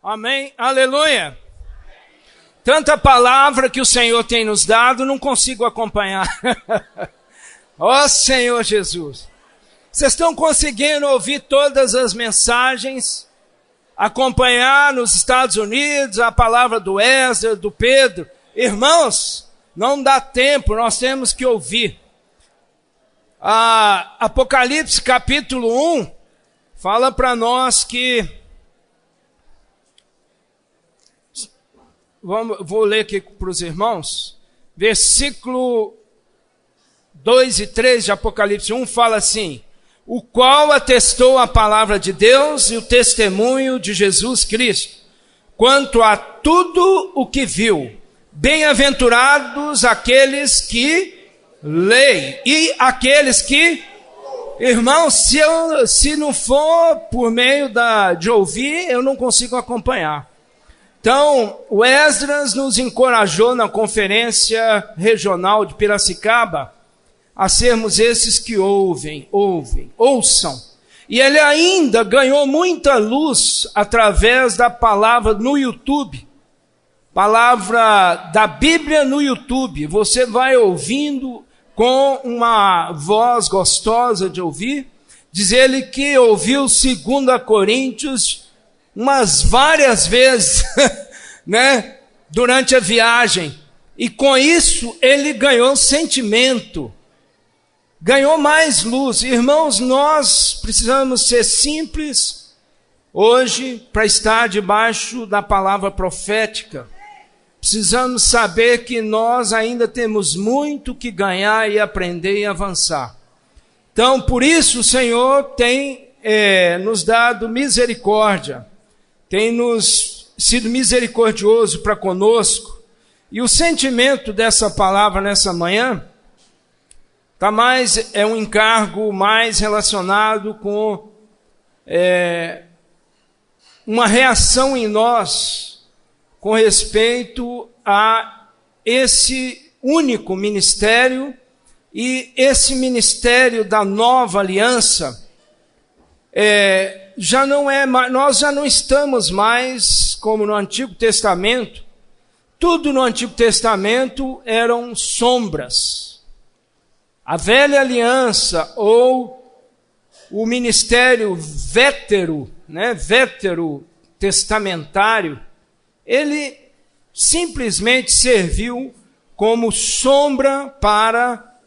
Amém? Aleluia! Tanta palavra que o Senhor tem nos dado, não consigo acompanhar. Ó Senhor Jesus! Vocês estão conseguindo ouvir todas as mensagens, acompanhar nos Estados Unidos a palavra do Esdras, do Pedro? Irmãos, não dá tempo, nós temos que ouvir. Apocalipse capítulo 1 fala para nós que... Vou ler aqui para os irmãos. Versículo 2 e 3 de Apocalipse 1 fala assim: o qual atestou a palavra de Deus e o testemunho de Jesus Cristo, quanto a tudo o que viu. Bem-aventurados aqueles que leem e aqueles que... Irmãos, se não for por meio de ouvir, eu não consigo acompanhar. Então, o Esdras nos encorajou na conferência regional de Piracicaba a sermos esses que ouçam. E ele ainda ganhou muita luz através da palavra no YouTube. Palavra da Bíblia no YouTube. Você vai ouvindo com uma voz gostosa de ouvir. Diz ele que ouviu 2 Coríntios umas várias vezes, né, durante a viagem. E com isso ele ganhou sentimento, ganhou mais luz. Irmãos, nós precisamos ser simples hoje para estar debaixo da palavra profética. Precisamos saber que nós ainda temos muito que ganhar e aprender e avançar. Então, por isso o Senhor tem nos dado misericórdia, tem nos sido misericordioso para conosco. E o sentimento dessa palavra nessa manhã é um encargo mais relacionado com uma reação em nós com respeito a esse único ministério, e esse ministério da nova aliança nós já não estamos mais como no Antigo Testamento. Tudo no Antigo Testamento eram sombras. A velha aliança, ou o ministério testamentário, ele simplesmente serviu como sombra para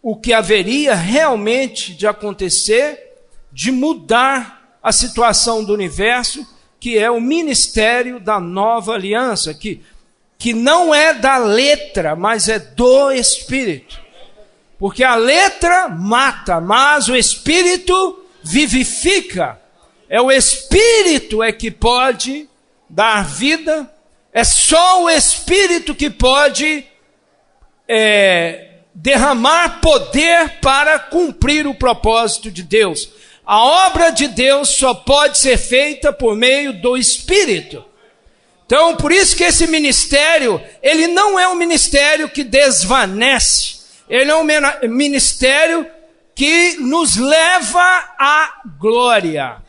o que haveria realmente de acontecer, de mudar a situação do universo, que é o ministério da nova aliança, que não é da letra, mas é do Espírito. Porque a letra mata, mas o Espírito vivifica. É o Espírito que pode dar vida, é só o Espírito que pode derramar poder para cumprir o propósito de Deus. A obra de Deus só pode ser feita por meio do Espírito. Então, por isso que esse ministério, ele não é um ministério que desvanece. Ele é um ministério que nos leva à glória.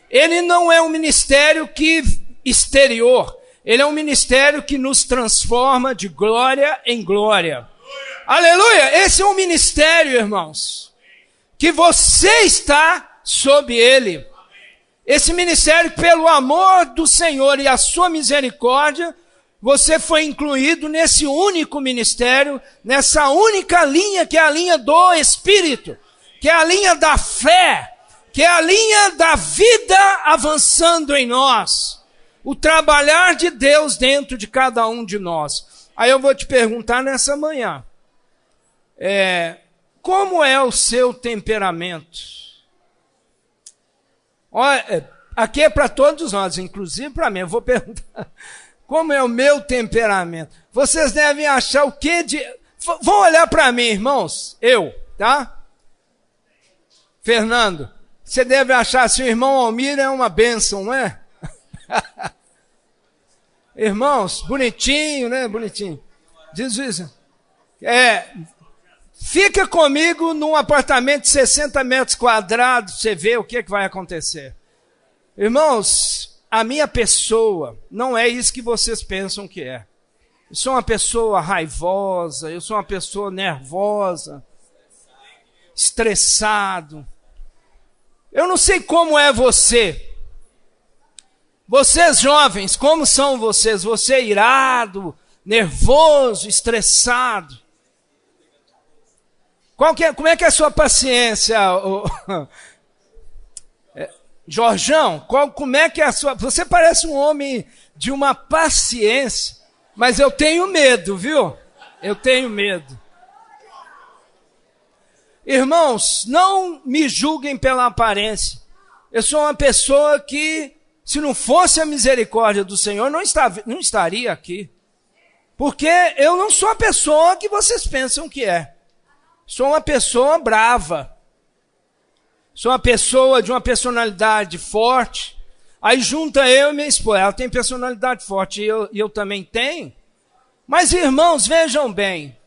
Ele não é um ministério exterior. Ele é um ministério que nos transforma de glória em glória. Aleluia! Esse é um ministério, irmãos, que você está sob ele. Esse ministério, pelo amor do Senhor e a sua misericórdia, você foi incluído nesse único ministério, nessa única linha, que é a linha do Espírito, que é a linha da fé, que é a linha da vida avançando em nós, o trabalhar de Deus dentro de cada um de nós. Aí eu vou te perguntar nessa manhã, como é o seu temperamento? Olha, aqui é para todos nós, inclusive para mim. Eu vou perguntar, como é o meu temperamento? Vocês devem achar o que de... Vão olhar para mim, irmãos, tá? Fernando, você deve achar assim, o irmão Almir é uma bênção, não é? Irmãos, bonitinho, né? Bonitinho. Diz isso. Fica comigo num apartamento de 60 metros quadrados, você vê o que vai acontecer. Irmãos, a minha pessoa não é isso que vocês pensam que é. Eu sou uma pessoa raivosa, eu sou uma pessoa nervosa, estressado. Eu não sei como é você. Vocês jovens, como são vocês? Você é irado, nervoso, estressado. Como é que é a sua paciência, Jorjão? Como é que é a sua... Você parece um homem de uma paciência, mas eu tenho medo, viu? Eu tenho medo. Irmãos, não me julguem pela aparência. Eu sou uma pessoa que, se não fosse a misericórdia do Senhor, não estaria aqui. Porque eu não sou a pessoa que vocês pensam que é. Sou uma pessoa brava. Sou uma pessoa de uma personalidade forte. Aí junta eu e minha esposa. Ela tem personalidade forte e eu também tenho. Mas, irmãos, vejam bem.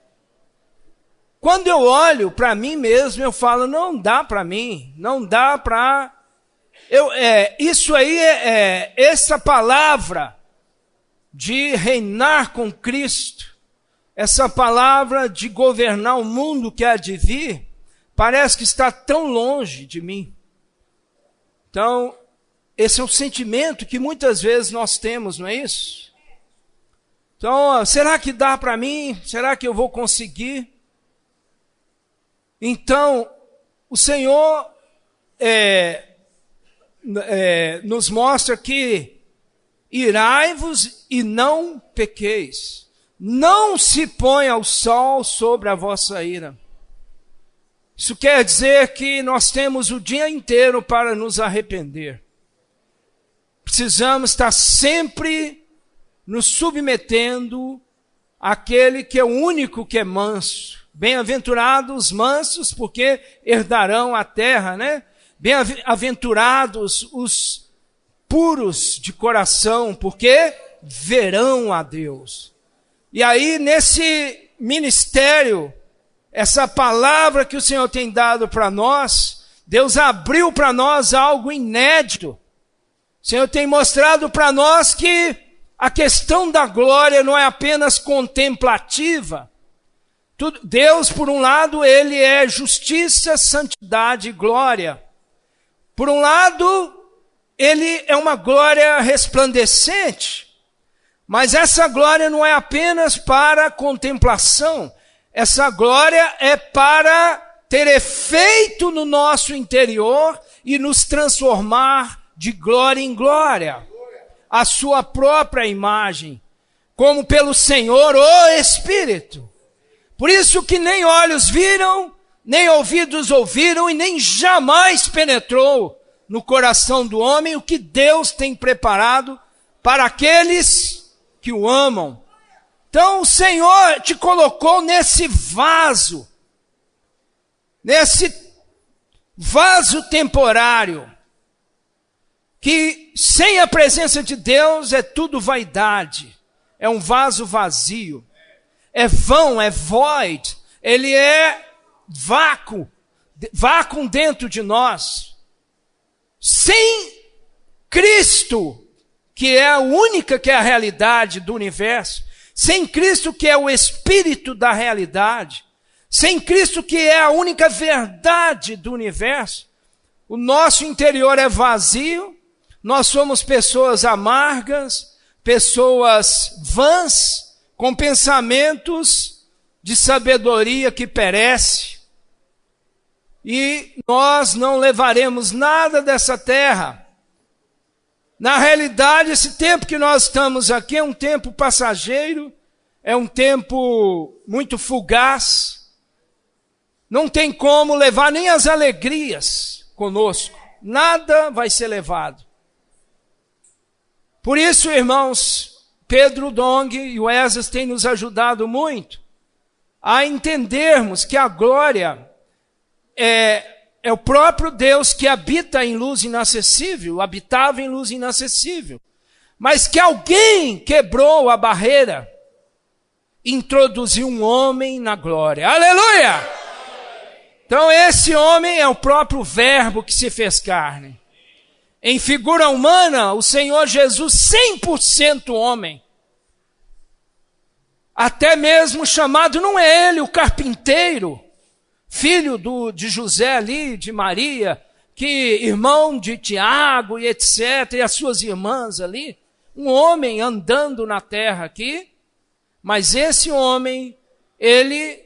Quando eu olho para mim mesmo, eu falo, não dá para mim. Não dá para... Isso aí essa palavra de reinar com Cristo, essa palavra de governar o mundo que há de vir, parece que está tão longe de mim. Então, esse é um sentimento que muitas vezes nós temos, não é isso? Então, será que dá para mim? Será que eu vou conseguir? Então, o Senhor nos mostra que irai-vos e não pequeis. Não se ponha o sol sobre a vossa ira. Isso quer dizer que nós temos o dia inteiro para nos arrepender. Precisamos estar sempre nos submetendo àquele que é o único que é manso. Bem-aventurados os mansos, porque herdarão a terra, né? Bem-aventurados os puros de coração, porque verão a Deus. E aí, nesse ministério, essa palavra que o Senhor tem dado para nós, Deus abriu para nós algo inédito. O Senhor tem mostrado para nós que a questão da glória não é apenas contemplativa. Deus, por um lado, ele é justiça, santidade e glória. Por um lado, ele é uma glória resplandecente. Mas essa glória não é apenas para contemplação. Essa glória é para ter efeito no nosso interior e nos transformar de glória em glória. A sua própria imagem, como pelo Senhor, o Espírito. Por isso que nem olhos viram, nem ouvidos ouviram e nem jamais penetrou no coração do homem o que Deus tem preparado para aqueles que o amam. Então o Senhor te colocou nesse vaso temporário, que sem a presença de Deus é tudo vaidade, é um vaso vazio, é vão, é void, ele é vácuo dentro de nós. Sem Cristo, que é a única que é a realidade do universo, sem Cristo que é o Espírito da realidade, sem Cristo que é a única verdade do universo, o nosso interior é vazio, nós somos pessoas amargas, pessoas vãs, com pensamentos de sabedoria que perece, e nós não levaremos nada dessa terra. Na realidade, esse tempo que nós estamos aqui é um tempo passageiro, é um tempo muito fugaz. Não tem como levar nem as alegrias conosco. Nada vai ser levado. Por isso, irmãos, Pedro Dong e o Esdras têm nos ajudado muito a entendermos que a glória é o próprio Deus que habita em luz inacessível, habitava em luz inacessível. Mas que alguém quebrou a barreira, introduziu um homem na glória. Aleluia! Então esse homem é o próprio Verbo que se fez carne. Em figura humana, o Senhor Jesus 100% homem. Até mesmo chamado, não é ele o carpinteiro, filho de José ali, de Maria, que irmão de Tiago e etc, e as suas irmãs ali, um homem andando na terra aqui, mas esse homem, ele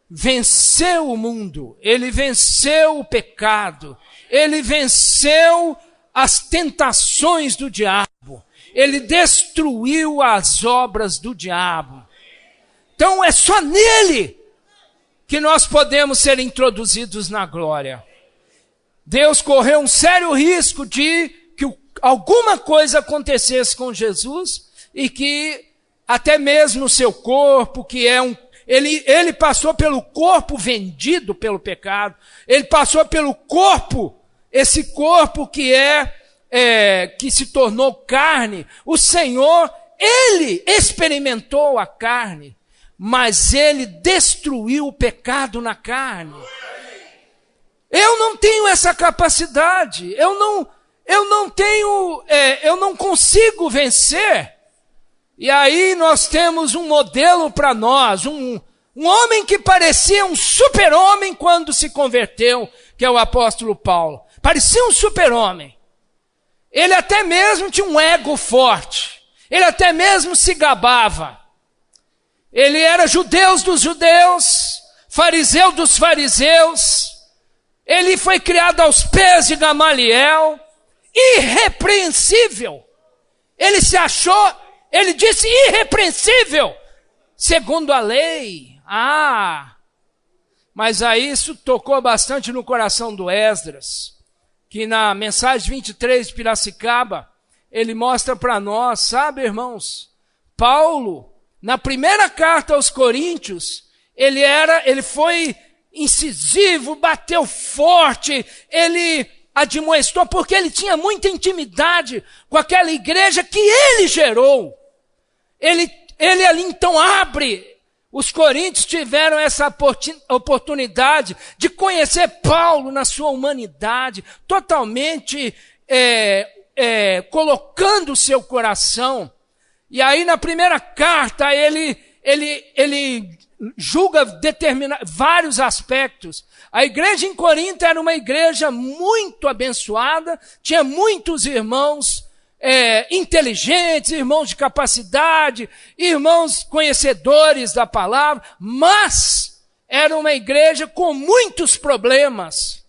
venceu o mundo, ele venceu o pecado, ele venceu as tentações do diabo, ele destruiu as obras do diabo. Então é só nele que nós podemos ser introduzidos na glória. Deus correu um sério risco de que alguma coisa acontecesse com Jesus e que até mesmo o seu corpo, que é ele passou pelo corpo vendido pelo pecado, ele passou pelo corpo, esse corpo que que se tornou carne. O Senhor, ele experimentou a carne, mas ele destruiu o pecado na carne. Eu não tenho essa capacidade, eu não consigo vencer. E aí nós temos um modelo para nós, um homem que parecia um super-homem quando se converteu, que é o apóstolo Paulo. Parecia um super-homem. Ele até mesmo tinha um ego forte, ele até mesmo se gabava. Ele era judeu dos judeus, fariseu dos fariseus. Ele foi criado aos pés de Gamaliel, irrepreensível. Ele se achou, ele disse irrepreensível, segundo a lei. Mas aí isso tocou bastante no coração do Esdras, que na mensagem 23 de Piracicaba, ele mostra para nós, sabe, irmãos, Paulo, na primeira carta aos Coríntios, ele foi incisivo, bateu forte, ele admoestou, porque ele tinha muita intimidade com aquela igreja que ele gerou. Ele ali então abre, os coríntios tiveram essa oportunidade de conhecer Paulo na sua humanidade, totalmente colocando o seu coração. E aí na primeira carta ele julga vários aspectos. A igreja em Corinto era uma igreja muito abençoada, tinha muitos irmãos inteligentes, irmãos de capacidade, irmãos conhecedores da palavra, mas era uma igreja com muitos problemas,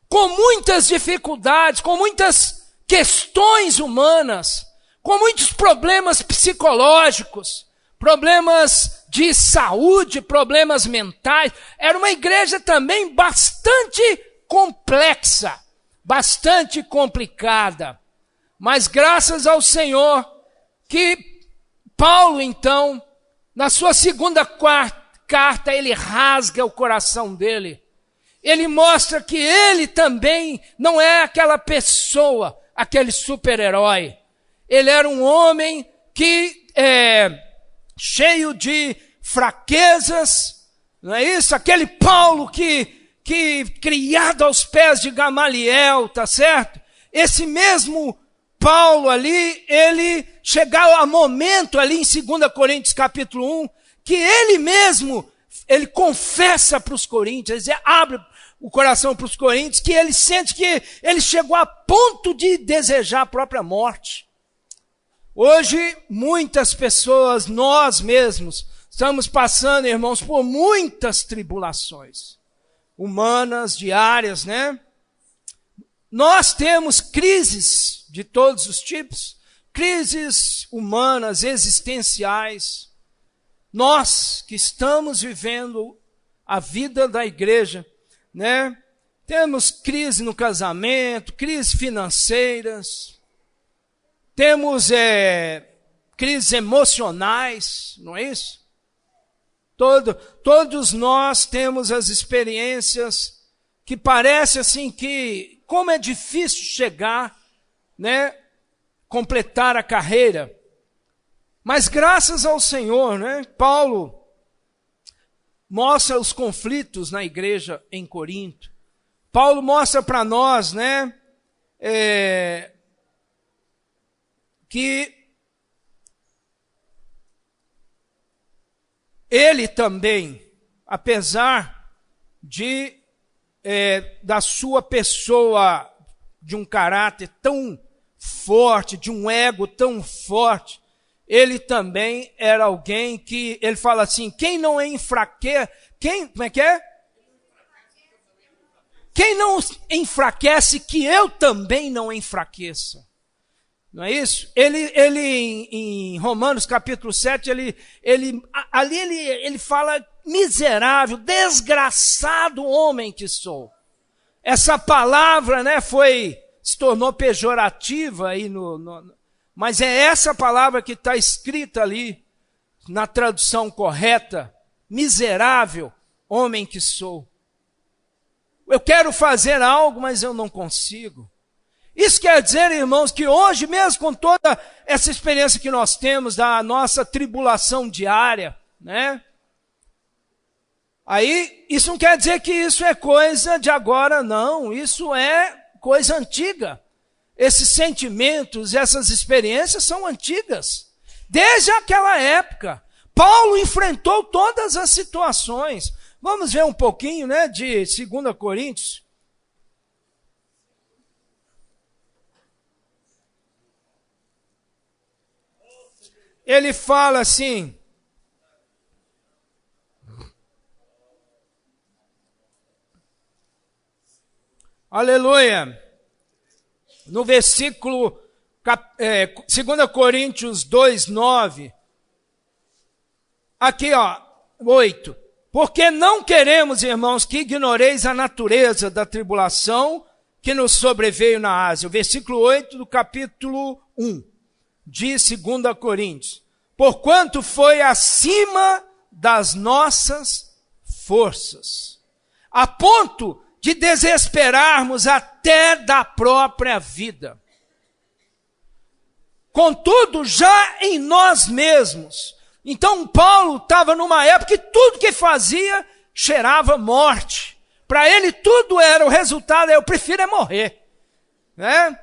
com muitas dificuldades, com muitas questões humanas, com muitos problemas psicológicos, problemas de saúde, problemas mentais. Era uma igreja também bastante complexa, bastante complicada. Mas graças ao Senhor que Paulo, então, na sua segunda carta, ele rasga o coração dele. Ele mostra que ele também não é aquela pessoa, aquele super-herói. Ele era um homem que cheio de fraquezas, não é isso? Aquele Paulo que criado aos pés de Gamaliel, tá certo? Esse mesmo Paulo ali, ele chegava a momento ali em 2 Coríntios capítulo 1, que ele mesmo, ele confessa para os coríntios, ele abre o coração para os coríntios, que ele sente que ele chegou a ponto de desejar a própria morte. Hoje, muitas pessoas, nós mesmos, estamos passando, irmãos, por muitas tribulações humanas, diárias, né? Nós temos crises de todos os tipos, crises humanas, existenciais. Nós que estamos vivendo a vida da igreja, né? Temos crise no casamento, crises financeiras, temos crises emocionais, não é isso? Todos nós temos as experiências que parece assim que, como é difícil chegar, né, completar a carreira. Mas graças ao Senhor, né, Paulo mostra os conflitos na igreja em Corinto. Paulo mostra para nós, né, que ele também, apesar da sua pessoa, de um caráter tão forte, de um ego tão forte, ele também era alguém que, ele fala assim, quem não enfraquece, como é que é? Quem não enfraquece, que eu também não enfraqueça. Não é isso? Ele em Romanos capítulo 7, ele fala, miserável, desgraçado homem que sou. Essa palavra, né, se tornou pejorativa aí mas é essa palavra que está escrita ali na tradução correta, miserável homem que sou. Eu quero fazer algo, mas eu não consigo. Isso quer dizer, irmãos, que hoje mesmo com toda essa experiência que nós temos da nossa tribulação diária, né? Aí, isso não quer dizer que isso é coisa de agora, não. Isso é coisa antiga. Esses sentimentos, essas experiências são antigas. Desde aquela época. Paulo enfrentou todas as situações. Vamos ver um pouquinho, né, de 2 Coríntios. Ele fala assim, aleluia, no versículo 2 Coríntios 2, 9, aqui 8, porque não queremos, irmãos, que ignoreis a natureza da tribulação que nos sobreveio na Ásia. O versículo 8 do capítulo 1 de 2 Coríntios. Porquanto foi acima das nossas forças, a ponto de desesperarmos até da própria vida. Contudo, já em nós mesmos. Então Paulo estava numa época que tudo que fazia cheirava morte. Para ele tudo era o resultado, eu prefiro morrer. Né?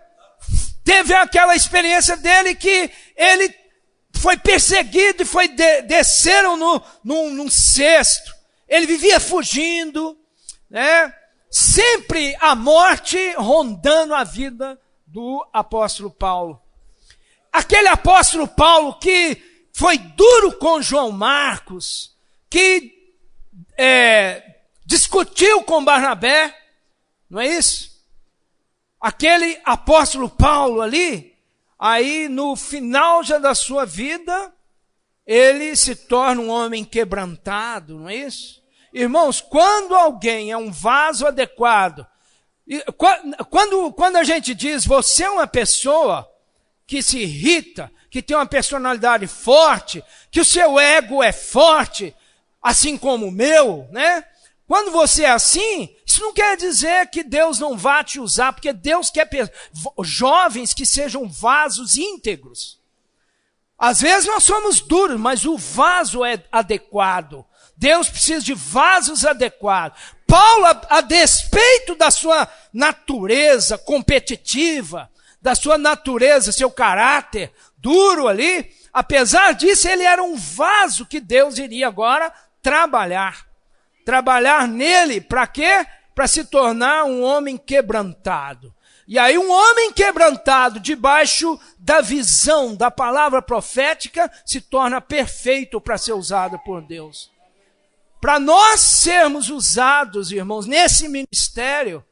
Teve aquela experiência dele que ele foi perseguido e desceram num cesto. Ele vivia fugindo, né? Sempre a morte rondando a vida do apóstolo Paulo. Aquele apóstolo Paulo que foi duro com João Marcos, que discutiu com Barnabé, não é isso? Aquele apóstolo Paulo ali, aí no final já da sua vida, ele se torna um homem quebrantado, não é isso? Irmãos, quando alguém é um vaso adequado, quando a gente diz, você é uma pessoa que se irrita, que tem uma personalidade forte, que o seu ego é forte, assim como o meu, né? Quando você é assim, isso não quer dizer que Deus não vá te usar, porque Deus quer jovens que sejam vasos íntegros. Às vezes nós somos duros, mas o vaso é adequado. Deus precisa de vasos adequados. Paulo, a despeito da sua natureza competitiva, da sua natureza, seu caráter duro ali, apesar disso, ele era um vaso que Deus iria agora trabalhar. Trabalhar nele, para quê? Para se tornar um homem quebrantado. E aí um homem quebrantado, debaixo da visão da palavra profética, se torna perfeito para ser usado por Deus. Para nós sermos usados, irmãos, nesse ministério,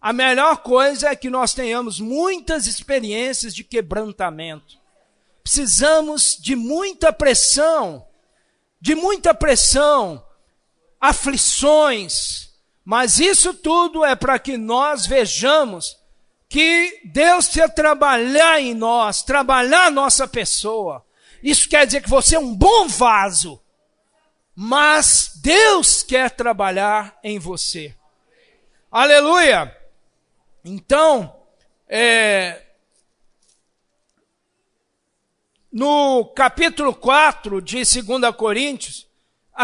a melhor coisa é que nós tenhamos muitas experiências de quebrantamento. Precisamos de muita pressão, aflições, mas isso tudo é para que nós vejamos que Deus quer trabalhar em nós, trabalhar a nossa pessoa. Isso quer dizer que você é um bom vaso, mas Deus quer trabalhar em você. Aleluia! Então, no capítulo 4 de 2 Coríntios,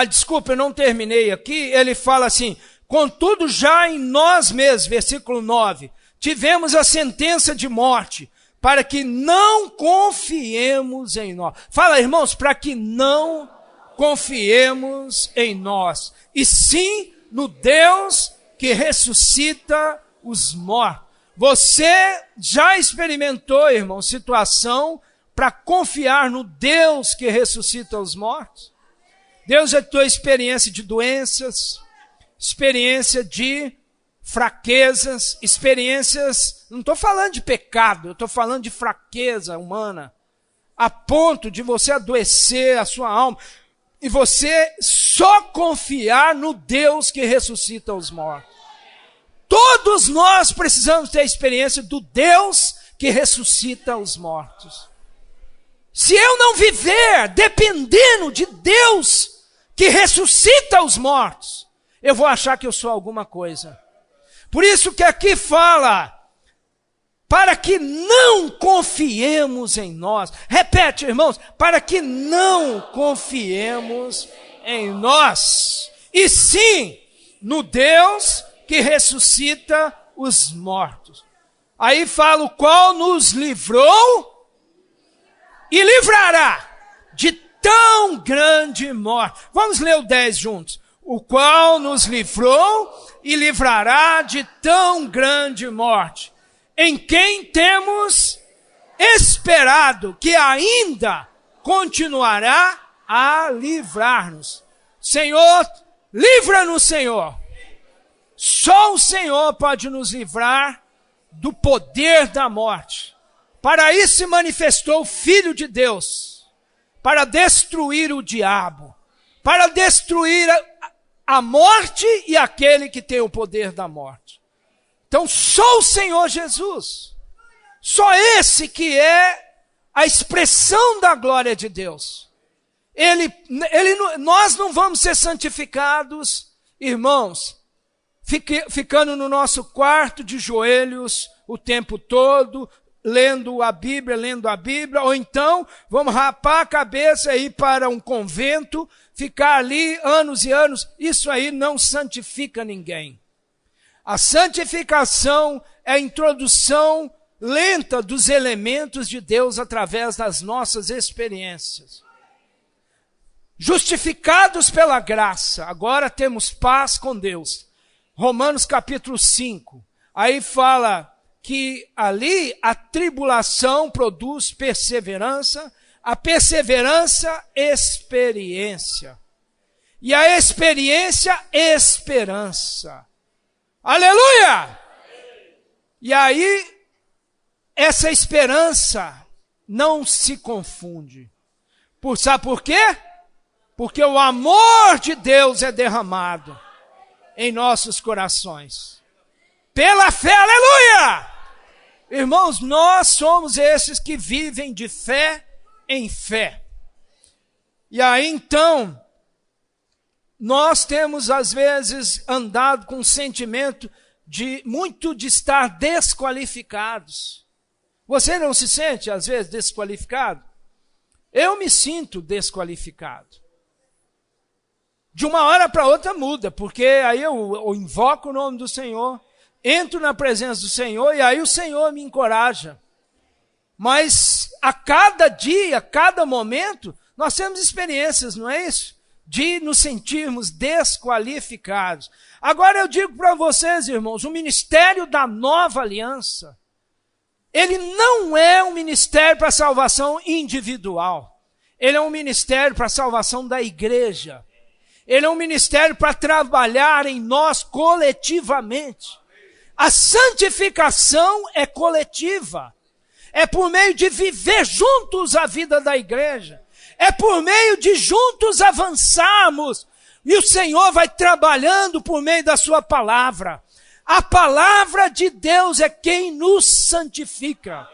desculpa, eu não terminei aqui, ele fala assim, contudo já em nós mesmos, versículo 9, tivemos a sentença de morte, para que não confiemos em nós. Fala, irmãos, para que não confiemos em nós, e sim no Deus que ressuscita os mortos. Você já experimentou, irmão, situação para confiar no Deus que ressuscita os mortos? Deus é tua experiência de doenças, experiência de fraquezas, experiências, não estou falando de pecado, eu estou falando de fraqueza humana, a ponto de você adoecer a sua alma, e você só confiar no Deus que ressuscita os mortos. Todos nós precisamos ter a experiência do Deus que ressuscita os mortos. Se eu não viver dependendo de Deus que ressuscita os mortos, eu vou achar que eu sou alguma coisa. Por isso que aqui fala, para que não confiemos em nós. Repete, irmãos, para que não confiemos em nós, e sim no Deus que ressuscita os mortos. Aí fala, o qual nos livrou e livrará de tão grande morte. Vamos ler o 10 juntos. O qual nos livrou e livrará de tão grande morte, em quem temos esperado que ainda continuará a livrar-nos. Senhor, livra-nos, Senhor. Só o Senhor pode nos livrar do poder da morte. Para isso se manifestou o Filho de Deus, para destruir o diabo, para destruir a morte e aquele que tem o poder da morte. Então só o Senhor Jesus, só esse que é a expressão da glória de Deus. Nós não vamos ser santificados, irmãos, ficando no nosso quarto de joelhos o tempo todo, lendo a Bíblia, ou então vamos rapar a cabeça e ir para um convento, ficar ali anos e anos. Isso aí não santifica ninguém. A santificação é a introdução lenta dos elementos de Deus através das nossas experiências. Justificados pela graça, agora temos paz com Deus. Romanos capítulo 5, aí fala que ali a tribulação produz perseverança, a perseverança, experiência. E a experiência, esperança. Aleluia! E aí, essa esperança não se confunde. Sabe por quê? Porque o amor de Deus é derramado em nossos corações. Pela fé, aleluia! Irmãos, nós somos esses que vivem de fé em fé. E aí então, nós temos às vezes andado com um sentimento de estar desqualificados. Você não se sente às vezes desqualificado? Eu me sinto desqualificado. De uma hora para outra muda, porque aí eu invoco o nome do Senhor, entro na presença do Senhor e aí o Senhor me encoraja. Mas a cada dia, a cada momento, nós temos experiências, não é isso? De nos sentirmos desqualificados. Agora eu digo para vocês, irmãos, o ministério da nova aliança, ele não é um ministério para salvação individual. Ele é um ministério para a salvação da igreja. Ele é um ministério para trabalhar em nós coletivamente. A santificação é coletiva. É por meio de viver juntos a vida da igreja. É por meio de juntos avançarmos. E o Senhor vai trabalhando por meio da sua palavra. A palavra de Deus é quem nos santifica.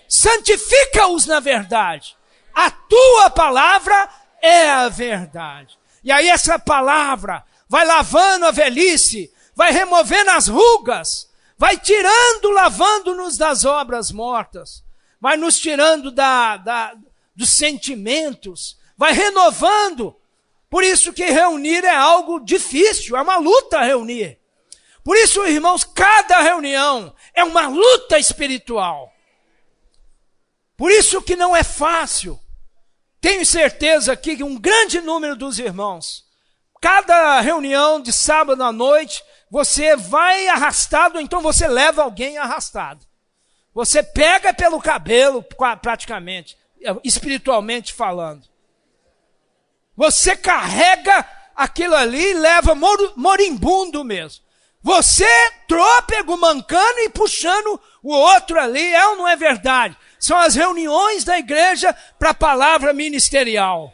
Santifica-os na verdade. A tua palavra é a verdade. E aí essa palavra vai lavando a velhice, vai removendo as rugas, vai tirando, lavando-nos das obras mortas, vai nos tirando dos sentimentos, vai renovando. Por isso que reunir é algo difícil, é uma luta reunir. Por isso, irmãos, cada reunião é uma luta espiritual. Por isso que não é fácil. Tenho certeza aqui que um grande número dos irmãos, cada reunião de sábado à noite, você vai arrastado, ou então você leva alguém arrastado. Você pega pelo cabelo, praticamente, espiritualmente falando. Você carrega aquilo ali e leva moribundo mesmo. Você trôpego, mancando e puxando o outro ali, é ou não é verdade? São as reuniões da igreja para a palavra ministerial.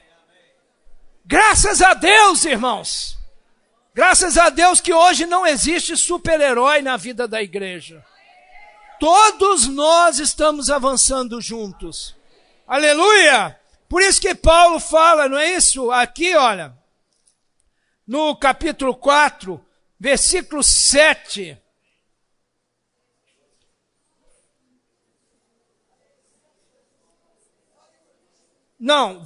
Graças a Deus, irmãos. Graças a Deus que hoje não existe super-herói na vida da igreja. Todos nós estamos avançando juntos. Aleluia! Por isso que Paulo fala, não é isso? Aqui, olha, no capítulo 4, versículo 7. Não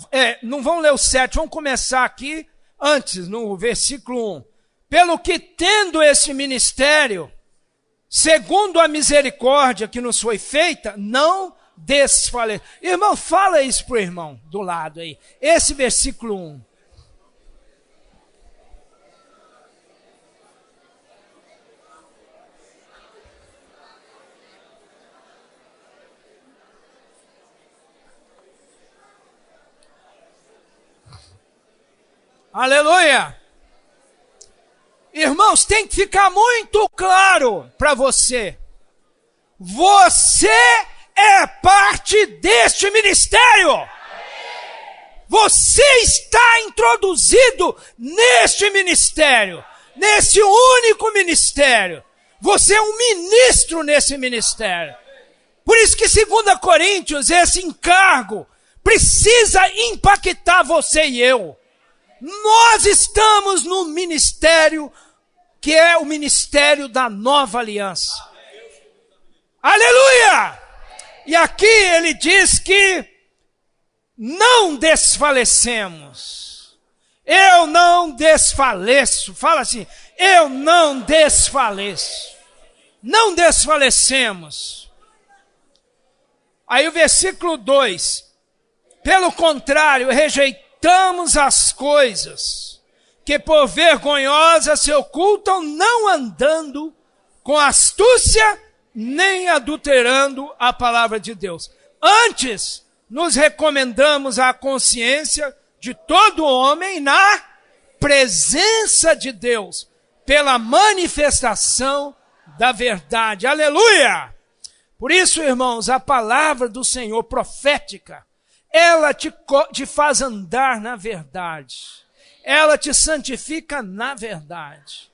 vamos ler o 7, vamos começar aqui antes, no versículo 1. Pelo que tendo esse ministério, segundo a misericórdia que nos foi feita, não desfaleça. Irmão, fala isso pro irmão do lado aí. Esse versículo 1. Aleluia! Irmãos, tem que ficar muito claro para você. Você é parte deste ministério. Você está introduzido neste ministério, nesse único ministério. Você é um ministro nesse ministério. Por isso que 2 Coríntios, esse encargo, precisa impactar você e eu. Nós estamos no ministério que é o ministério da nova aliança. Aleluia! E aqui ele diz que não desfalecemos. Eu não desfaleço. Fala assim, eu não desfaleço. Não desfalecemos. Aí o versículo 2. Pelo contrário, rejeitamos as coisas que por vergonhosas se ocultam, não andando com astúcia, nem adulterando a palavra de Deus. Antes, nos recomendamos à consciência de todo homem na presença de Deus, pela manifestação da verdade. Aleluia! Por isso, irmãos, a palavra do Senhor profética, ela te faz andar na verdade. Ela te santifica na verdade.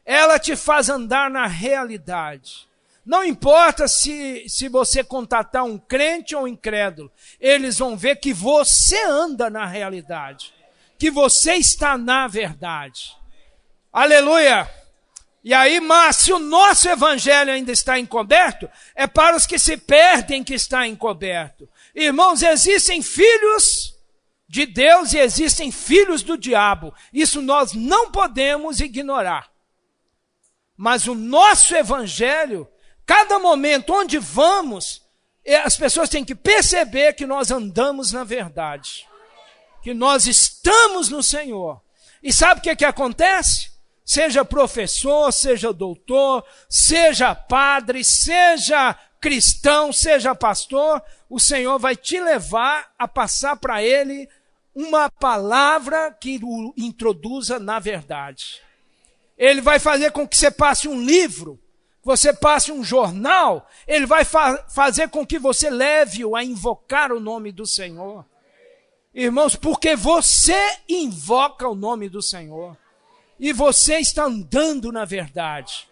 Ela te faz andar na realidade. Não importa se você contatar um crente ou um incrédulo, eles vão ver que você anda na realidade, que você está na verdade. Aleluia! E aí, mas se o nosso evangelho ainda está encoberto, é para os que se perdem que está encoberto. Irmãos, existem filhos de Deus e existem filhos do diabo. Isso nós não podemos ignorar. Mas o nosso evangelho, cada momento onde vamos, as pessoas têm que perceber que nós andamos na verdade. Que nós estamos no Senhor. E sabe o que acontece? Seja professor, seja doutor, seja padre, seja cristão, seja pastor, o Senhor vai te levar a passar para ele uma palavra que o introduza na verdade. Ele vai fazer com que você passe um livro, você passe um jornal, ele vai fazer com que você leve-o a invocar o nome do Senhor. Irmãos, porque você invoca o nome do Senhor. E você está andando na verdade.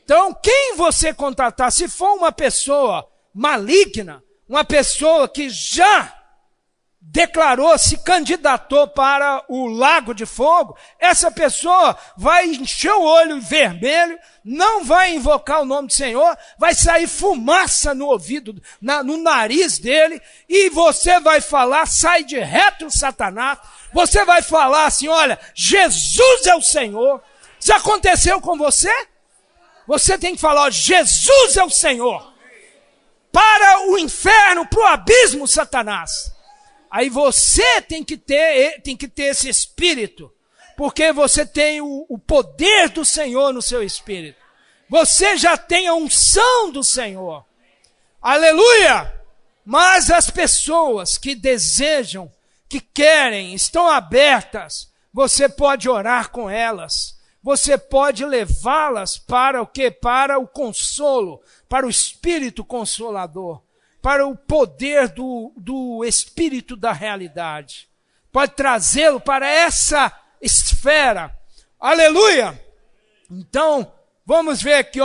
Então, quem você contatar, se for uma pessoa maligna, uma pessoa que já declarou, se candidatou para o lago de fogo, essa pessoa vai encher o olho vermelho, não vai invocar o nome do Senhor, vai sair fumaça no ouvido, no nariz dele, e você vai falar, sai de reto Satanás, você vai falar assim, olha, Jesus é o Senhor. Isso aconteceu com você? Você tem que falar, ó, Jesus é o Senhor. para o inferno, para o abismo, Satanás. Aí você tem que ter esse espírito, porque você tem o poder do Senhor no seu espírito. Você já tem a unção do Senhor. Aleluia! Mas as pessoas que desejam, que querem, estão abertas, você pode orar com elas. Você pode levá-las para o quê? Para o consolo, para o Espírito Consolador, para o poder do Espírito da realidade. Pode trazê-lo para essa esfera. Aleluia! Então, vamos ver aqui,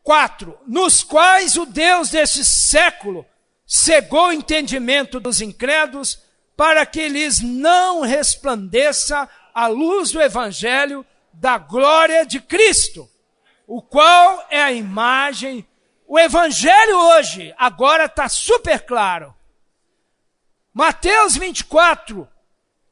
4. Nos quais o Deus deste século cegou o entendimento dos incrédulos para que lhes não resplandeça a luz do Evangelho da glória de Cristo, o qual é a imagem. O Evangelho hoje, agora está super claro. Mateus 24,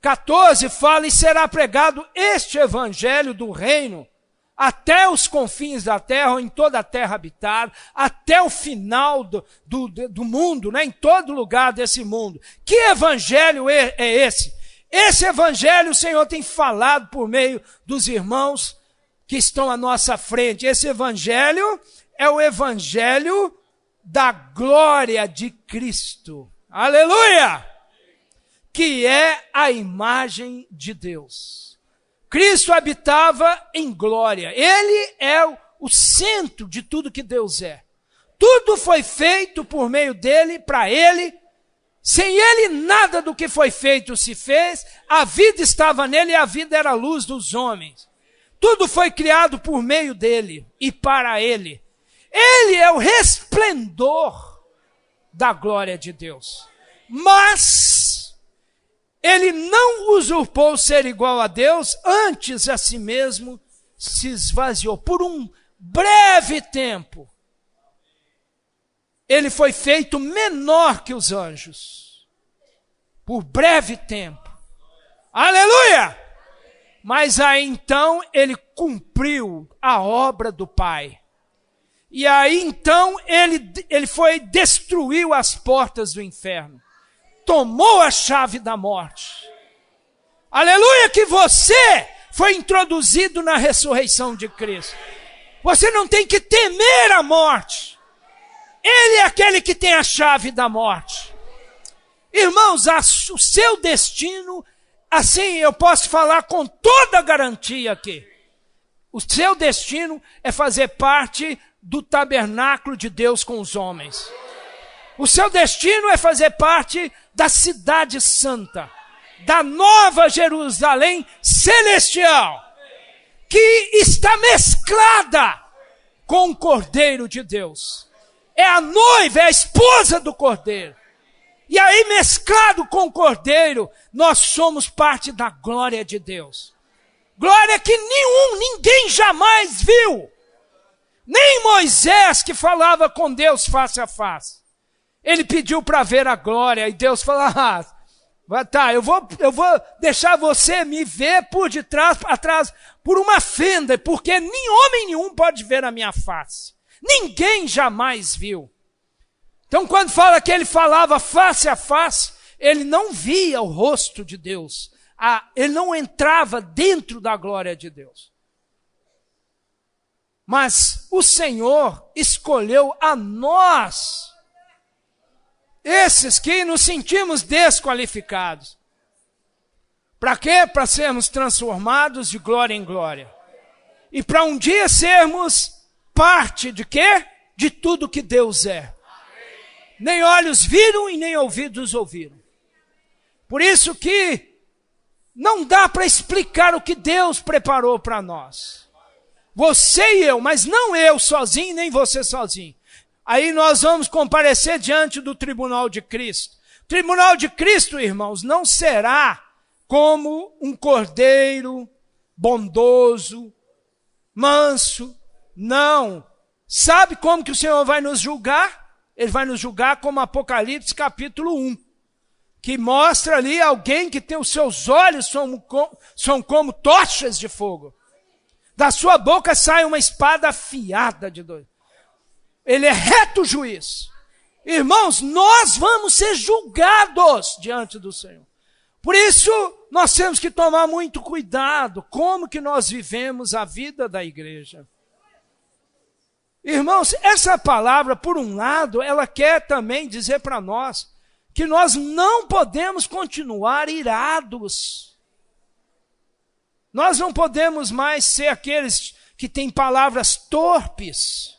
14 fala: e será pregado este Evangelho do reino até os confins da terra, ou em toda a terra habitada, até o final do mundo, né? Em todo lugar desse mundo. Que evangelho é esse? Esse evangelho o Senhor tem falado por meio dos irmãos que estão à nossa frente. Esse evangelho é o evangelho da glória de Cristo. Aleluia! Que é a imagem de Deus. Cristo habitava em glória. Ele é o centro de tudo que Deus é. Tudo foi feito por meio dele, para ele. Sem ele, nada do que foi feito se fez. A vida estava nele e a vida era a luz dos homens. Tudo foi criado por meio dele e para ele. Ele é o resplendor da glória de Deus. Mas ele não usurpou ser igual a Deus, antes a si mesmo se esvaziou. Por um breve tempo, ele foi feito menor que os anjos. Por breve tempo. Aleluia! Mas aí então ele cumpriu a obra do Pai. E aí então ele foi destruiu as portas do inferno. Tomou a chave da morte. Aleluia, que você foi introduzido na ressurreição de Cristo. Você não tem que temer a morte. Ele é aquele que tem a chave da morte. Irmãos, o seu destino, assim eu posso falar com toda garantia aqui. O seu destino é fazer parte do tabernáculo de Deus com os homens. O seu destino é fazer parte da cidade santa, da nova Jerusalém celestial, que está mesclada com o Cordeiro de Deus. É a noiva, é a esposa do Cordeiro. E aí, mesclado com o Cordeiro, nós somos parte da glória de Deus. Glória que ninguém jamais viu. Nem Moisés, que falava com Deus face a face. Ele pediu para ver a glória, e Deus falou: tá, eu vou deixar você me ver por detrás, atrás, por uma fenda, porque nem homem nenhum pode ver a minha face. Ninguém jamais viu. Então, quando fala que ele falava face a face, ele não via o rosto de Deus. Ele não entrava dentro da glória de Deus. Mas o Senhor escolheu a nós, esses que nos sentimos desqualificados. Para quê? Para sermos transformados de glória em glória. E para um dia sermos parte de quê? De tudo que Deus é. Nem olhos viram e nem ouvidos ouviram. Por isso que não dá para explicar o que Deus preparou para nós. Você e eu, mas não eu sozinho, nem você sozinho. Aí nós vamos comparecer diante do tribunal de Cristo. O tribunal de Cristo, irmãos, não será como um cordeiro bondoso, manso. Não. Sabe como que o Senhor vai nos julgar? Ele vai nos julgar como Apocalipse capítulo 1. Que mostra ali alguém que tem os seus olhos são como tochas de fogo. Da sua boca sai uma espada afiada de dois. Ele é reto juiz. Irmãos, nós vamos ser julgados diante do Senhor. Por isso, nós temos que tomar muito cuidado como que nós vivemos a vida da igreja. Irmãos, essa palavra, por um lado, ela quer também dizer para nós que nós não podemos continuar irados. Nós não podemos mais ser aqueles que têm palavras torpes.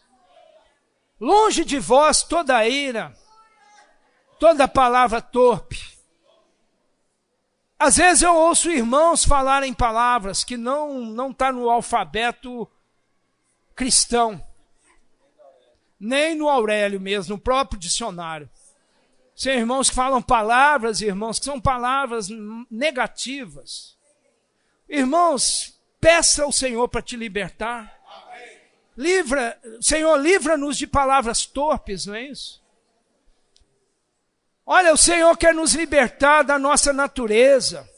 Longe de vós toda a ira, toda palavra torpe. Às vezes eu ouço irmãos falarem palavras que não está no alfabeto cristão, nem no Aurélio mesmo, no próprio dicionário. São irmãos que falam palavras, irmãos, que são palavras negativas. Irmãos, peça ao Senhor para te libertar. Senhor, livra-nos de palavras torpes, não é isso? Olha, o Senhor quer nos libertar da nossa natureza.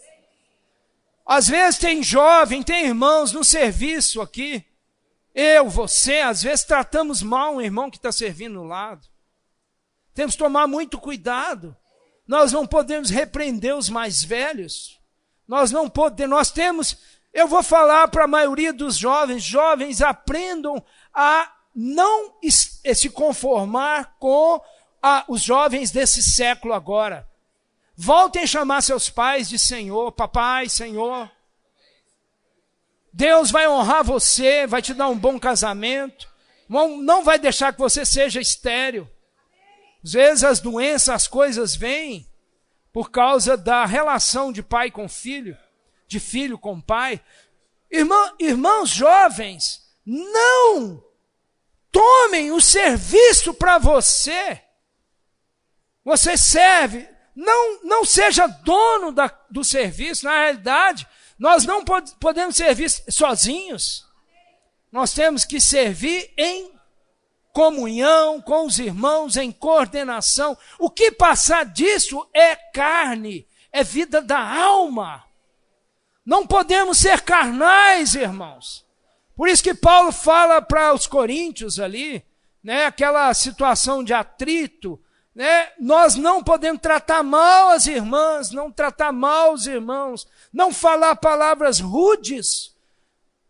Às vezes tem jovem, tem irmãos no serviço aqui. Eu, você, às vezes tratamos mal um irmão que está servindo ao lado. Temos que tomar muito cuidado. Nós não podemos repreender os mais velhos. Nós temos... Eu vou falar para a maioria dos jovens aprendam a não se conformar com os jovens desse século agora. Voltem a chamar seus pais de Senhor, papai, Senhor. Deus vai honrar você, vai te dar um bom casamento, não vai deixar que você seja estéril. Às vezes as doenças, as coisas vêm por causa da relação de pai com filho, de filho com pai. Irmãos jovens, não tomem o serviço para você. Você serve, não seja dono do serviço. Na realidade, nós não podemos servir sozinhos. Nós temos que servir em comunhão com os irmãos, em coordenação. O que passar disso é carne, é vida da alma. Não podemos ser carnais, irmãos. Por isso que Paulo fala para os coríntios ali, né, aquela situação de atrito, né, nós não podemos tratar mal as irmãs, não tratar mal os irmãos, não falar palavras rudes.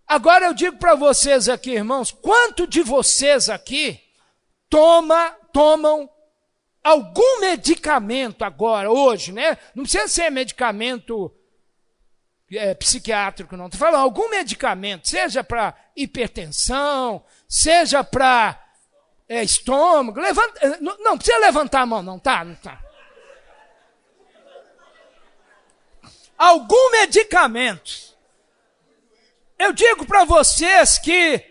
Agora eu digo para vocês aqui, irmãos, quanto de vocês aqui tomam algum medicamento agora, hoje, né? Não precisa ser medicamento psiquiátrico, não. Estou falando algum medicamento, seja para hipertensão, seja para estômago. Não precisa levantar a mão, não tá? Não tá. Algum medicamento. Eu digo para vocês que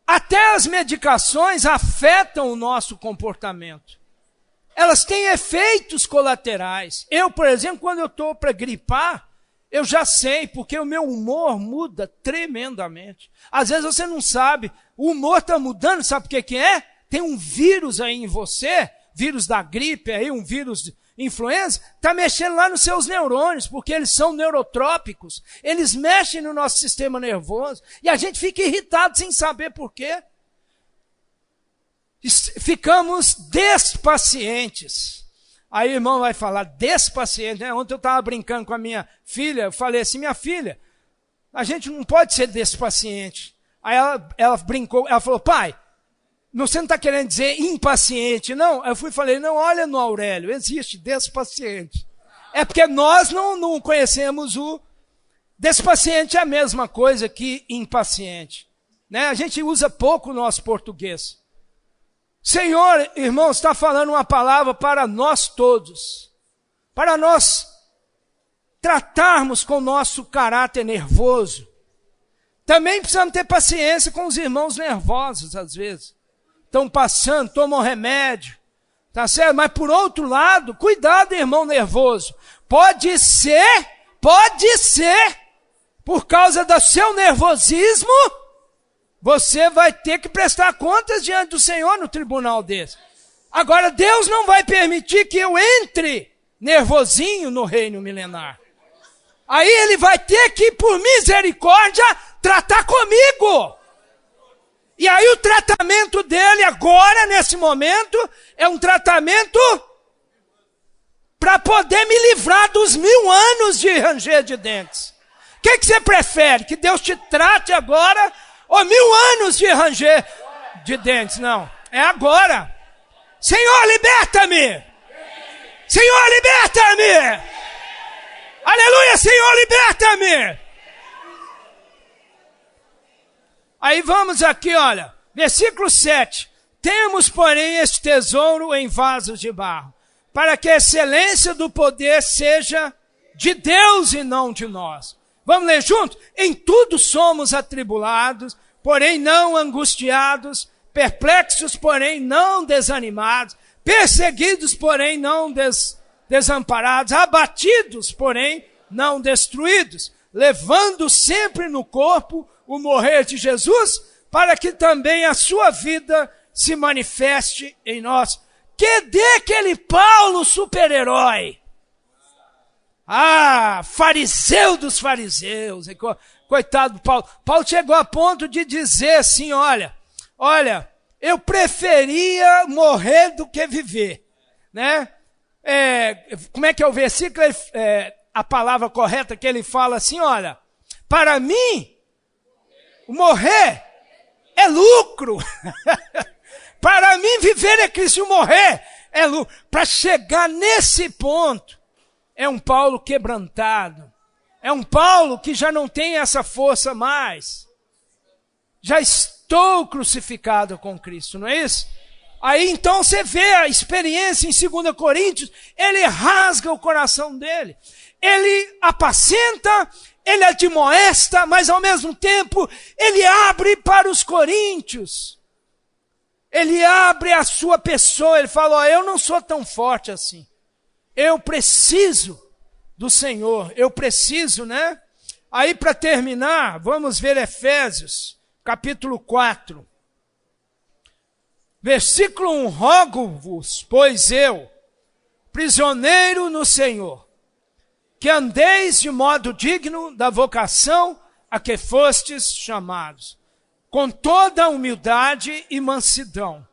até as medicações afetam o nosso comportamento. Elas têm efeitos colaterais. Eu, por exemplo, quando eu estou para gripar, eu já sei, porque o meu humor muda tremendamente. Às vezes você não sabe, o humor está mudando, sabe o que é? Tem um vírus aí em você, vírus da gripe, aí, um vírus de influenza, está mexendo lá nos seus neurônios, porque eles são neurotrópicos. Eles mexem no nosso sistema nervoso e a gente fica irritado sem saber por quê. Ficamos despacientes. Aí o irmão vai falar, despaciente, né? Ontem eu estava brincando com a minha filha, eu falei assim, minha filha, a gente não pode ser despaciente. Aí ela brincou, ela falou, pai, você não está querendo dizer impaciente, não? Eu falei, não, olha no Aurélio, existe despaciente. É porque nós não conhecemos o... Despaciente é a mesma coisa que impaciente, né? A gente usa pouco o nosso português. Senhor, irmãos, está falando uma palavra para nós todos, para nós tratarmos com o nosso caráter nervoso. Também precisamos ter paciência com os irmãos nervosos, às vezes. Estão passando, tomam remédio, tá certo? Mas por outro lado, cuidado, irmão nervoso. Pode ser, por causa do seu nervosismo, você vai ter que prestar contas diante do Senhor no tribunal desse. Agora, Deus não vai permitir que eu entre nervosinho no reino milenar. Aí ele vai ter que, por misericórdia, tratar comigo. E aí o tratamento dele agora, nesse momento, é um tratamento para poder me livrar dos 1000 anos de ranger de dentes. O que você prefere? Que Deus te trate agora ou 1000 anos de ranger de dentes? Não, é agora. Senhor, liberta-me! Senhor, liberta-me! Aleluia, Senhor, liberta-me! Aí vamos aqui, olha, versículo 7. Temos, porém, este tesouro em vasos de barro, para que a excelência do poder seja de Deus e não de nós. Vamos ler juntos? Em tudo somos atribulados, porém não angustiados, perplexos, porém não desanimados, perseguidos, porém não desamparados, abatidos, porém não destruídos, levando sempre no corpo o morrer de Jesus, para que também a sua vida se manifeste em nós. Que dê aquele Paulo super-herói. Ah, fariseu dos fariseus. Coitado do Paulo. Paulo chegou a ponto de dizer assim, olha, eu preferia morrer do que viver. Né? Como é que é o versículo? A palavra correta que ele fala assim, olha, para mim, morrer é lucro. Para mim, viver é Cristo, morrer é lucro. Para chegar nesse ponto, é um Paulo quebrantado. É um Paulo que já não tem essa força mais. Já estou crucificado com Cristo, não é isso? Aí então você vê a experiência em 2 Coríntios, ele rasga o coração dele. Ele apacenta, ele admoesta, mas ao mesmo tempo ele abre para os coríntios. Ele abre a sua pessoa, ele fala, eu não sou tão forte assim. Eu preciso do Senhor, eu preciso, né? Aí para terminar, vamos ver Efésios, capítulo 4. Versículo 1, rogo-vos, pois eu, prisioneiro no Senhor, que andeis de modo digno da vocação a que fostes chamados, com toda a humildade e mansidão,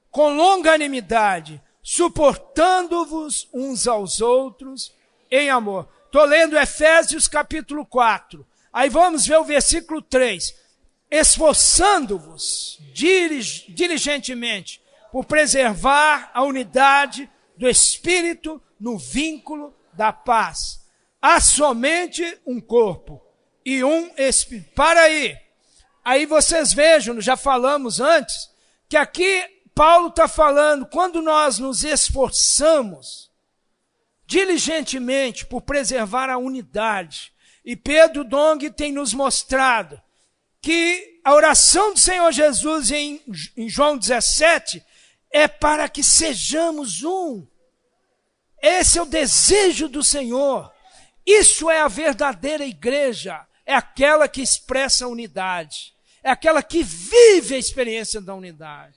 com longanimidade, suportando-vos uns aos outros em amor. Estou lendo Efésios capítulo 4. Aí vamos ver o versículo 3. Esforçando-vos diligentemente por preservar a unidade do Espírito no vínculo da paz. Há somente um corpo e um Espírito. Para aí. Aí vocês vejam, já falamos antes, que aqui Paulo está falando, quando nós nos esforçamos diligentemente por preservar a unidade, e Pedro Dong tem nos mostrado que a oração do Senhor Jesus em João 17 é para que sejamos um. Esse é o desejo do Senhor. Isso é a verdadeira igreja, é aquela que expressa a unidade, é aquela que vive a experiência da unidade,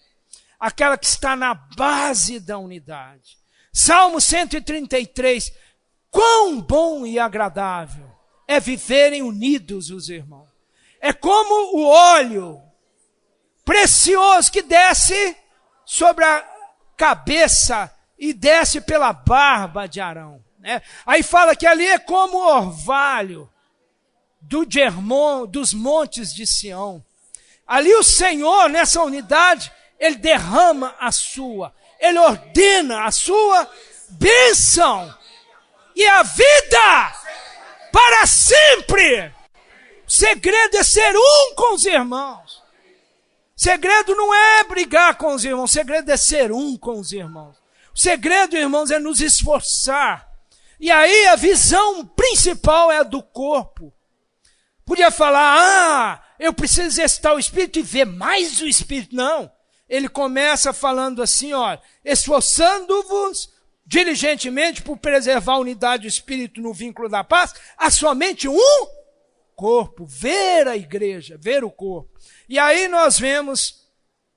aquela que está na base da unidade. Salmo 133, quão bom e agradável é viverem unidos os irmãos. É como o óleo precioso que desce sobre a cabeça e desce pela barba de Arão. Né? Aí fala que ali é como o orvalho dos montes de Sião. Ali o Senhor, nessa unidade, Ele derrama Ele ordena a sua bênção e a vida para sempre. O segredo é ser um com os irmãos. O segredo não é brigar com os irmãos, o segredo é ser um com os irmãos. O segredo, irmãos, é nos esforçar. E aí a visão principal é a do corpo. Podia falar, eu preciso exercitar o Espírito e ver mais o Espírito. Não. Ele começa falando assim, esforçando-vos diligentemente por preservar a unidade do Espírito no vínculo da paz, há somente um corpo, ver a igreja, ver o corpo. E aí nós vemos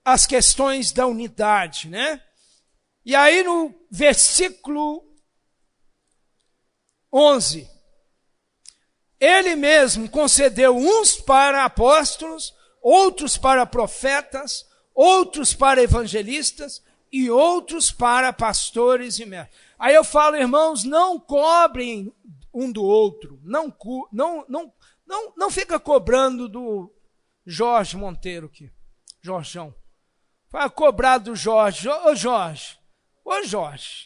as questões da unidade, né? E aí no versículo 11, ele mesmo concedeu uns para apóstolos, outros para profetas, outros para evangelistas e outros para pastores e mestres. Aí eu falo, irmãos, não cobrem um do outro, não fica cobrando do Jorge Monteiro aqui, Jorjão. Vai cobrar do Jorge, ô Jorge,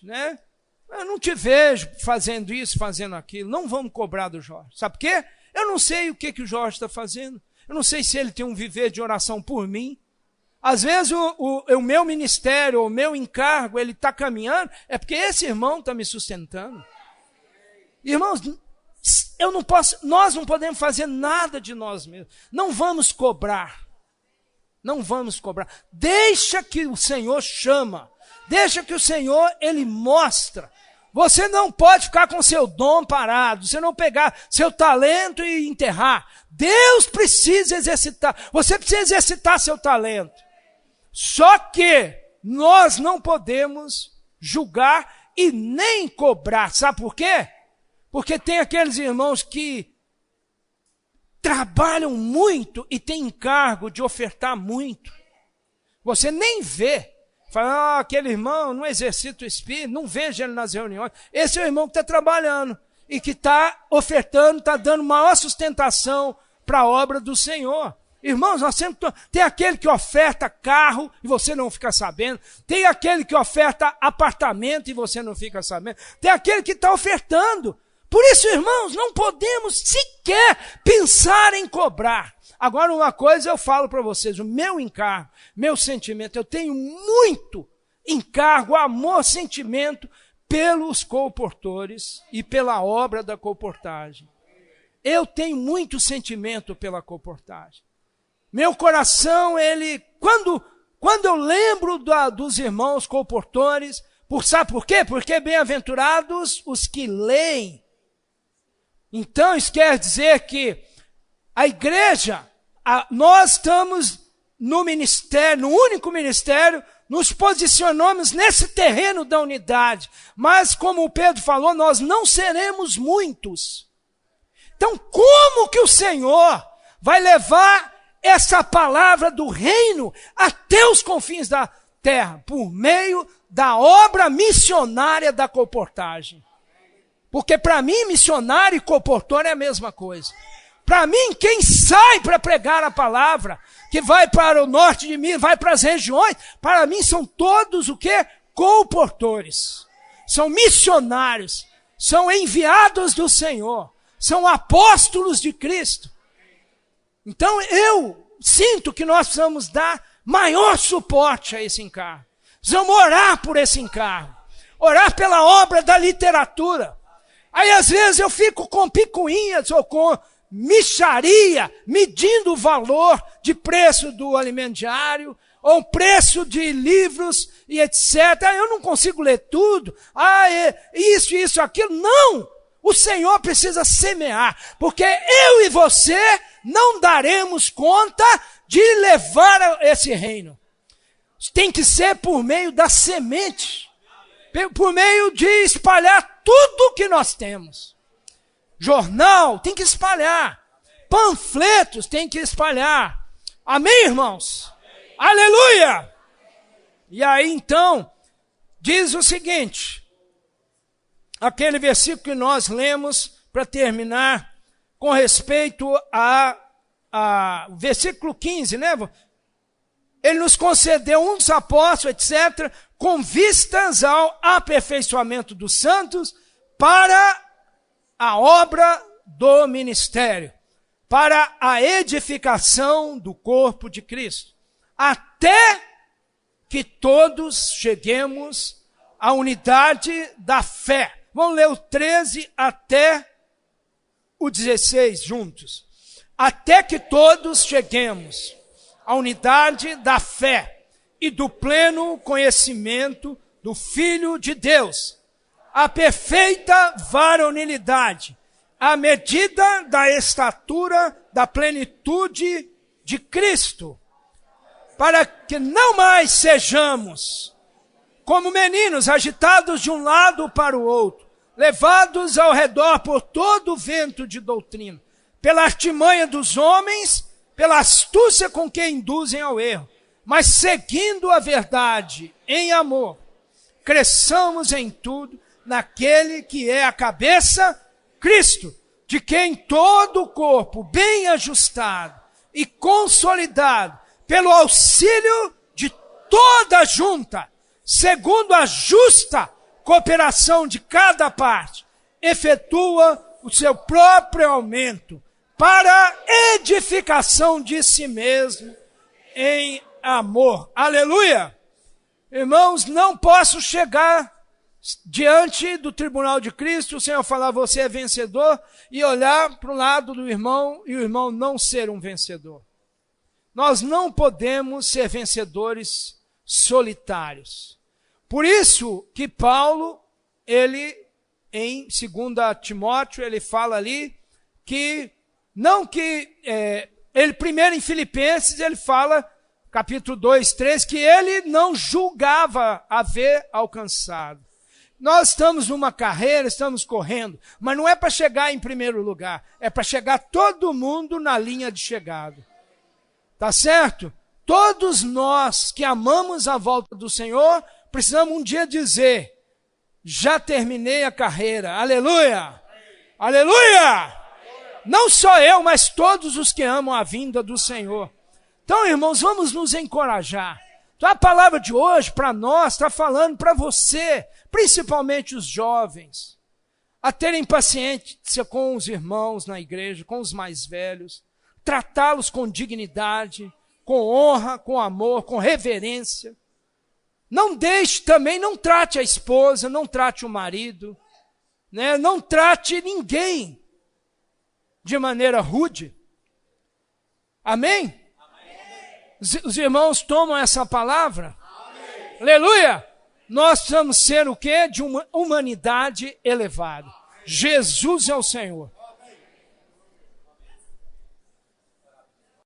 né? Eu não te vejo fazendo isso, fazendo aquilo, não vamos cobrar do Jorge. Sabe por quê? Eu não sei o que o Jorge está fazendo, eu não sei se ele tem um viver de oração por mim. Às vezes o meu ministério, o meu encargo, ele está caminhando, é porque esse irmão está me sustentando. Irmãos, nós não podemos fazer nada de nós mesmos. Não vamos cobrar. Não vamos cobrar. Deixa que o Senhor chama. Deixa que o Senhor, Ele mostra. Você não pode ficar com seu dom parado. Você não pegar seu talento e enterrar. Deus precisa exercitar. Você precisa exercitar seu talento. Só que nós não podemos julgar e nem cobrar. Sabe por quê? Porque tem aqueles irmãos que trabalham muito e têm encargo de ofertar muito. Você nem vê. Fala, aquele irmão não exercita o espírito, não vejo ele nas reuniões. Esse é o irmão que está trabalhando e que está ofertando, está dando maior sustentação para a obra do Senhor. Irmãos, nós sempre tem aquele que oferta carro e você não fica sabendo. Tem aquele que oferta apartamento e você não fica sabendo. Tem aquele que está ofertando. Por isso, irmãos, não podemos sequer pensar em cobrar. Agora, uma coisa eu falo para vocês, o meu encargo, meu sentimento, eu tenho muito encargo, amor, sentimento pelos colportores e pela obra da colportagem. Eu tenho muito sentimento pela colportagem. Meu coração, ele, quando eu lembro dos irmãos colportores, sabe por quê? Porque bem-aventurados os que leem. Então, isso quer dizer que a igreja, nós estamos no ministério, no único ministério, nos posicionamos nesse terreno da unidade. Mas, como o Pedro falou, nós não seremos muitos. Então, como que o Senhor vai levar essa palavra do reino até os confins da terra? Por meio da obra missionária da colportagem. Porque para mim, missionário e colportor é a mesma coisa. Para mim, quem sai para pregar a palavra, que vai para o norte de Minas, vai para as regiões, para mim são todos o quê? Colportores. São missionários, são enviados do Senhor, são apóstolos de Cristo. Então eu sinto que nós precisamos dar maior suporte a esse encargo. Precisamos orar por esse encargo. Orar pela obra da literatura. Aí às vezes eu fico com picuinhas ou com mixaria, medindo o valor de preço do alimento diário, ou preço de livros e etc. Eu não consigo ler tudo. Isso, aquilo. Não! O Senhor precisa semear, porque eu e você não daremos conta de levar esse reino. Tem que ser por meio da semente, por meio de espalhar tudo que nós temos. Jornal tem que espalhar, panfletos tem que espalhar. Amém, irmãos? Aleluia! E aí então, diz o seguinte, aquele versículo que nós lemos para terminar, com respeito a versículo 15, né? Ele nos concedeu uns apóstolos, etc., com vistas ao aperfeiçoamento dos santos para a obra do ministério, para a edificação do corpo de Cristo, até que todos cheguemos à unidade da fé. Vamos ler o 13 até o 16 juntos. Até que todos cheguemos à unidade da fé e do pleno conhecimento do Filho de Deus, a perfeita varonilidade, à medida da estatura da plenitude de Cristo, para que não mais sejamos como meninos agitados de um lado para o outro, levados ao redor por todo o vento de doutrina, pela artimanha dos homens pela astúcia com que induzem ao erro, mas seguindo a verdade em amor, cresçamos em tudo naquele que é a cabeça, Cristo, de quem todo o corpo, bem ajustado e consolidado, pelo auxílio de toda a junta, segundo a justa cooperação de cada parte, efetua o seu próprio aumento para edificação de si mesmo em amor. Aleluia! Irmãos, não posso chegar diante do tribunal de Cristo, o Senhor falar, você é vencedor, e olhar para o lado do irmão e o irmão não ser um vencedor. Nós não podemos ser vencedores solitários. Por isso que Paulo, ele, em 2 Timóteo, ele fala ali que, ele primeiro em Filipenses, ele fala, capítulo 2, 3, que ele não julgava haver alcançado. Nós estamos numa carreira, estamos correndo, mas não é para chegar em primeiro lugar, é para chegar todo mundo na linha de chegada. Tá certo? Todos nós que amamos a volta do Senhor, precisamos um dia dizer, já terminei a carreira, aleluia! Aleluia! Não só eu, mas todos os que amam a vinda do Senhor. Então, irmãos, vamos nos encorajar. Então, a palavra de hoje, para nós, está falando para você, principalmente os jovens, a terem paciência com os irmãos na igreja, com os mais velhos, tratá-los com dignidade, com honra, com amor, com reverência. Não deixe também, não trate a esposa, não trate o marido, né? Não trate ninguém de maneira rude. Amém? Os irmãos tomam essa palavra? Amém. Aleluia! Nós precisamos ser o quê? De uma humanidade elevada. Jesus é o Senhor.